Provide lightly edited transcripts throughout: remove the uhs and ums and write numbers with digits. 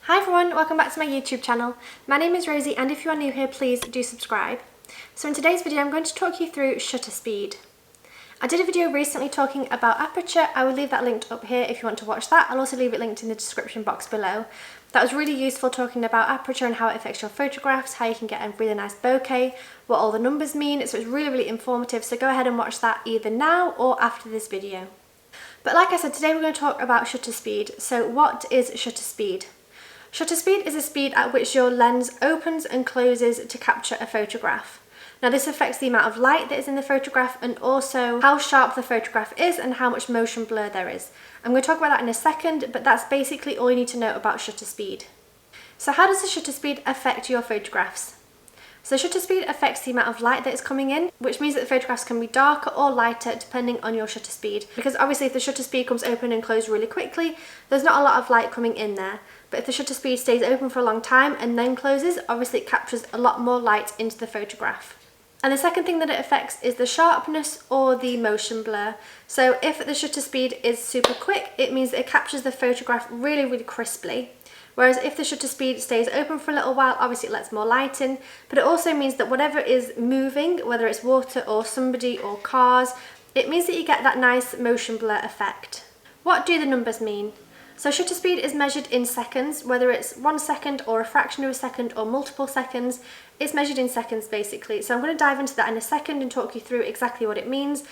Hi everyone, welcome back to my YouTube channel. My name is Rosie and if you are new here, please do subscribe. So in today's video, I'm going to talk you through shutter speed. I did a video recently talking about aperture. I will leave that linked up here if you want to watch that. I'll also leave it linked in the description box below. That was really useful talking about aperture and how it affects your photographs, how you can get a really nice bokeh, what all the numbers mean. So it's really informative. So go ahead and watch that either now or after this video. But like I said, today we're going to talk about shutter speed. So what is shutter speed? Shutter speed is the speed at which your lens opens and closes to capture a photograph. Now this affects the amount of light that is in the photograph and also how sharp the photograph is and how much motion blur there is. I'm going to talk about that in a second, but that's basically all you need to know about shutter speed. So how does the shutter speed affect your photographs? So shutter speed affects the amount of light that is coming in, which means that the photographs can be darker or lighter depending on your shutter speed. Because obviously if the shutter speed comes open and closed really quickly, there's not a lot of light coming in there. But if the shutter speed stays open for a long time and then closes, obviously it captures a lot more light into the photograph. And the second thing that it affects is the sharpness or the motion blur. So if the shutter speed is super quick, it means that it captures the photograph really crisply. Whereas if the shutter speed stays open for a little while, obviously it lets more light in, but it also means that whatever is moving, whether it's water or somebody or cars, it means that you get that nice motion blur effect. What do the numbers mean? So shutter speed is measured in seconds, whether it's 1 second or a fraction of a second or multiple seconds. It's measured in seconds basically. So I'm going to dive into that in a second and talk you through exactly what it means.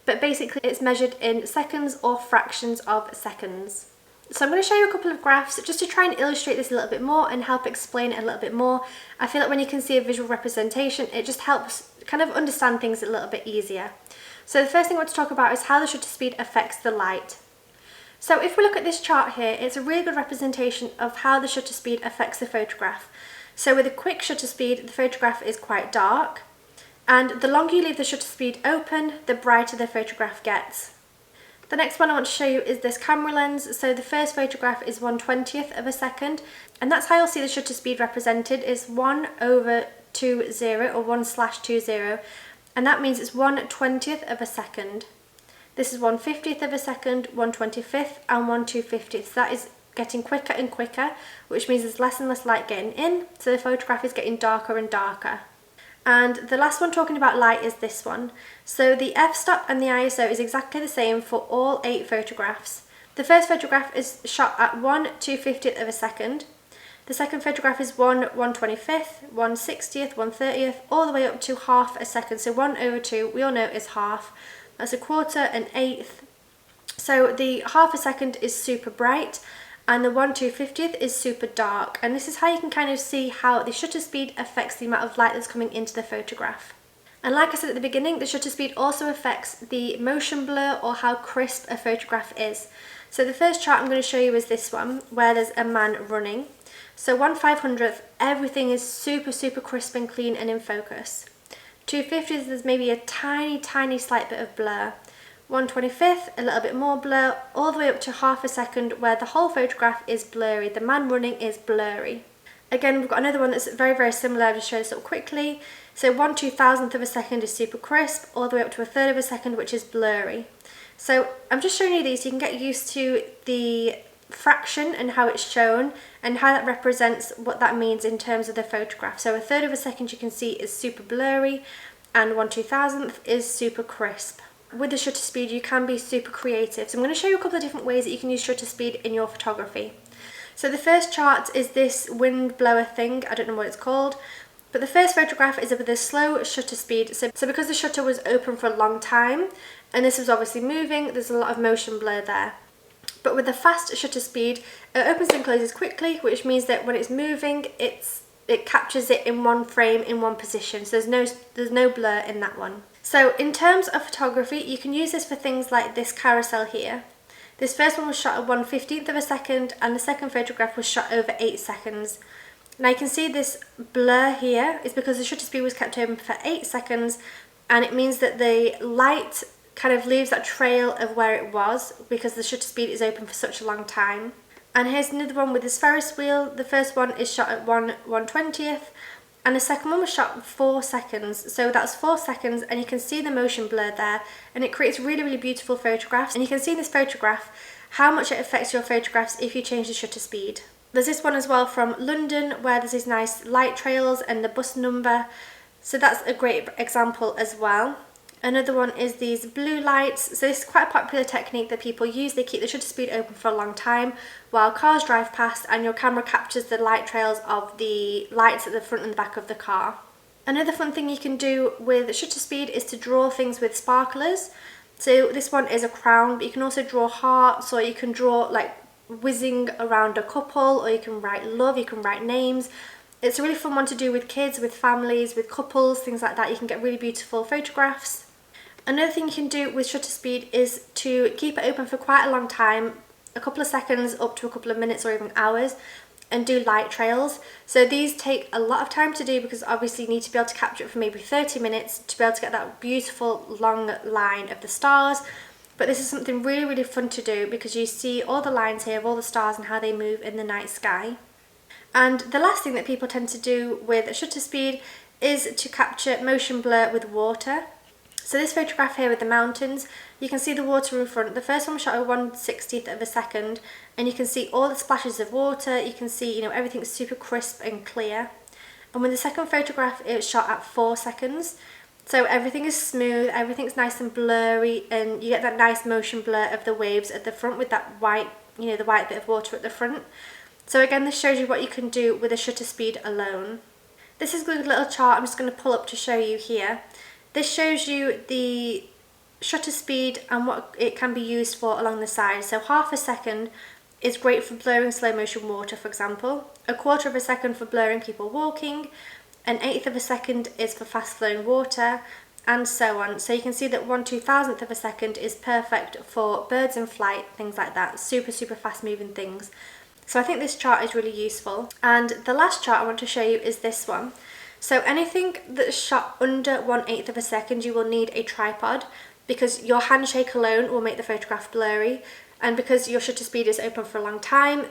But basically it's measured in seconds or fractions of seconds. So I'm going to show you a couple of graphs just to try and illustrate this a little bit more and help explain it a little bit more. I feel like when you can see a visual representation, it just helps kind of understand things a little bit easier. So the first thing I want to talk about is how the shutter speed affects the light. So if we look at this chart here, it's a really good representation of how the shutter speed affects the photograph. So with a quick shutter speed, the photograph is quite dark, and the longer you leave the shutter speed open, the brighter the photograph gets. The next one I want to show you is this camera lens. So the first photograph is 1/20th of a second, and that's how you'll see the shutter speed represented is 1/20 or 1/20, and that means it's 1/20th of a second. This is 1/50th of a second, 1/25th and 1/250th. So that is getting quicker and quicker, which means there's less and less light getting in, so the photograph is getting darker and darker. And the last one talking about light is this one. So the f-stop and the ISO is exactly the same for all 8 photographs. The first photograph is shot at 1/250th of a second. The second photograph is 1/125th, 1/60th, 1/30th, all the way up to half a second. So 1/2, we all know is half. That's a quarter, an eighth. So the half a second is super bright, and the 1/250th is super dark, and this is how you can kind of see how the shutter speed affects the amount of light that's coming into the photograph. And like I said at the beginning, the shutter speed also affects the motion blur or how crisp a photograph is. So the first chart I'm going to show you is this one, where there's a man running. So 1/500th, everything is super crisp and clean and in focus. 2/50th, there's maybe a tiny slight bit of blur. 1/25th, a little bit more blur, all the way up to half a second where the whole photograph is blurry. The man running is blurry. Again, we've got another one that's very similar. I'll just show this up quickly. So 1/2000th of a second is super crisp, all the way up to 1/3 of a second, which is blurry. So I'm just showing you these so you can get used to the fraction and how it's shown and how that represents what that means in terms of the photograph. So 1/3 of a second you can see is super blurry, and 1/2000th is super crisp. With the shutter speed you can be super creative. So I'm going to show you a couple of different ways that you can use shutter speed in your photography. So the first chart is this wind blower thing, I don't know what it's called, but the first photograph is with a slow shutter speed. So because the shutter was open for a long time and this was obviously moving, there's a lot of motion blur there. But with the fast shutter speed, it opens and closes quickly, which means that when it's moving, it captures it in one frame, in one position. So there's no blur in that one. So in terms of photography, you can use this for things like this carousel here. This first one was shot at 1/15th of a second, and the second photograph was shot over 8 seconds. Now you can see this blur here is because the shutter speed was kept open for 8 seconds, and it means that the light kind of leaves that trail of where it was because the shutter speed is open for such a long time. And here's another one with this Ferris wheel. The first one is shot at 1/120th, and the second one was shot in 4 seconds. So that's 4 seconds, and you can see the motion blur there, and it creates really beautiful photographs. And you can see in this photograph how much it affects your photographs if you change the shutter speed. There's this one as well from London where there's these nice light trails and the bus number. So that's a great example as well. Another one is these blue lights. So this is quite a popular technique that people use. They keep the shutter speed open for a long time while cars drive past, and your camera captures the light trails of the lights at the front and the back of the car. Another fun thing you can do with shutter speed is to draw things with sparklers. So this one is a crown, but you can also draw hearts, or you can draw like whizzing around a couple, or you can write love, you can write names. It's a really fun one to do with kids, with families, with couples, things like that. You can get really beautiful photographs. Another thing you can do with shutter speed is to keep it open for quite a long time, a couple of seconds up to a couple of minutes or even hours, and do light trails. So these take a lot of time to do because obviously you need to be able to capture it for maybe 30 minutes to be able to get that beautiful long line of the stars. But this is something really, really fun to do because you see all the lines here of all the stars and how they move in the night sky. And the last thing that people tend to do with shutter speed is to capture motion blur with water. So this photograph here with the mountains, you can see the water in front. The first one was shot at 1/60th of a second, and you can see all the splashes of water. You can see, you know, everything's super crisp and clear. And with the second photograph, it's shot at 4 seconds. So everything is smooth, everything's nice and blurry, and you get that nice motion blur of the waves at the front with that white, you know, the white bit of water at the front. So again, this shows you what you can do with a shutter speed alone. This is a good little chart I'm just going to pull up to show you here. This shows you the shutter speed and what it can be used for along the side. So half a second is great for blurring slow motion water, for example. A quarter of a second for blurring people walking. An eighth of a second is for fast flowing water, and so on. So you can see that 1/2000th of a second is perfect for birds in flight, things like that. Super, super fast moving things. So I think this chart is really useful. And the last chart I want to show you is this one. So anything that's shot under 1/8 of a second, you will need a tripod because your handshake alone will make the photograph blurry, and because your shutter speed is open for a long time,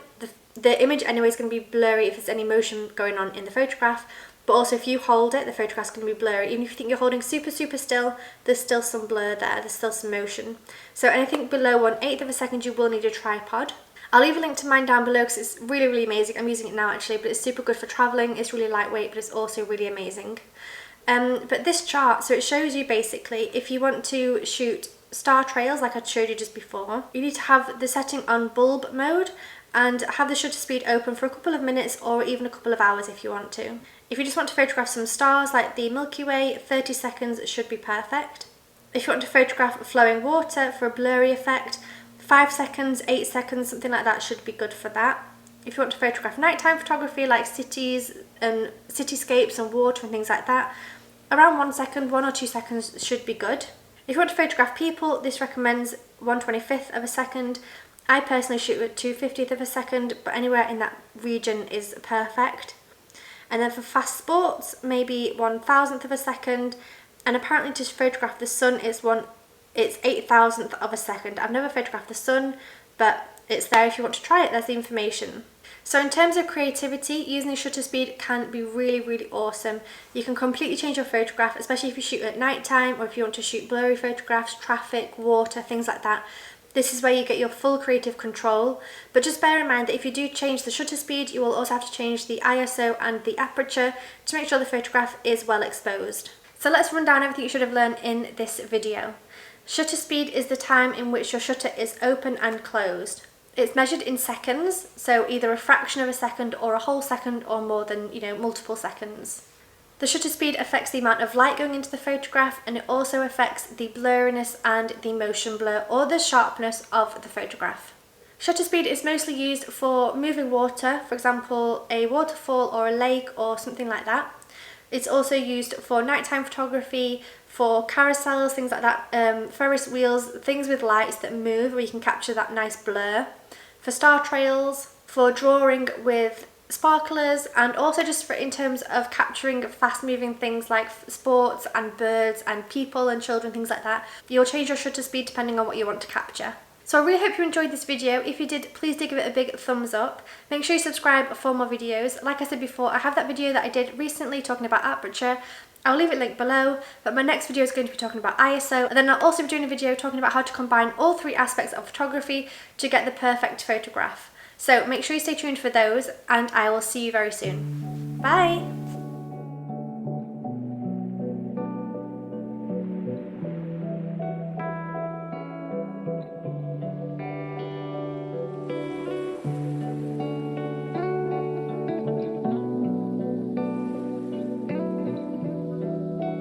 the image anyway is going to be blurry if there's any motion going on in the photograph, but also if you hold it, the photograph's going to be blurry. Even if you think you're holding super, super still, there's still some blur there, there's still some motion. So anything below 1/8 of a second, you will need a tripod. I'll leave a link to mine down below because it's really, really amazing. I'm using it now actually, but it's super good for travelling. It's really lightweight, but it's also really amazing. But this chart, so it shows you basically if you want to shoot star trails like I showed you just before, you need to have the setting on bulb mode and have the shutter speed open for a couple of minutes or even a couple of hours if you want to. If you just want to photograph some stars like the Milky Way, 30 seconds should be perfect. If you want to photograph flowing water for a blurry effect, 5 seconds, 8 seconds, something like that should be good for that. If you want to photograph nighttime photography like cities and cityscapes and water and things like that, around 1 second, 1 or 2 seconds should be good. If you want to photograph people, this recommends 1/25th of a second. I personally shoot at 2/50th of a second, but anywhere in that region is perfect. And then for fast sports, maybe 1/1000th of a second. And apparently to photograph the sun it's 8,000th of a second. I've never photographed the sun, but it's there if you want to try it. There's the information. So in terms of creativity, using the shutter speed can be really, really awesome. You can completely change your photograph, especially if you shoot at night time or if you want to shoot blurry photographs, traffic, water, things like that. This is where you get your full creative control. But just bear in mind that if you do change the shutter speed, you will also have to change the ISO and the aperture to make sure the photograph is well exposed. So let's run down everything you should have learned in this video. Shutter speed is the time in which your shutter is open and closed. It's measured in seconds, so either a fraction of a second or a whole second or more than, multiple seconds. The shutter speed affects the amount of light going into the photograph, and it also affects the blurriness and the motion blur or the sharpness of the photograph. Shutter speed is mostly used for moving water, for example a waterfall or a lake or something like that. It's also used for nighttime photography, for carousels, things like that, Ferris wheels, things with lights that move where you can capture that nice blur, for star trails, for drawing with sparklers, and also just for in terms of capturing fast moving things like sports and birds and people and children, things like that. You'll change your shutter speed depending on what you want to capture. So I really hope you enjoyed this video. If you did, please do give it a big thumbs up. Make sure you subscribe for more videos. Like I said before, I have that video that I did recently talking about aperture. I'll leave it linked below, but my next video is going to be talking about ISO, and then I'll also be doing a video talking about how to combine all three aspects of photography to get the perfect photograph. So make sure you stay tuned for those, and I will see you very soon. Bye!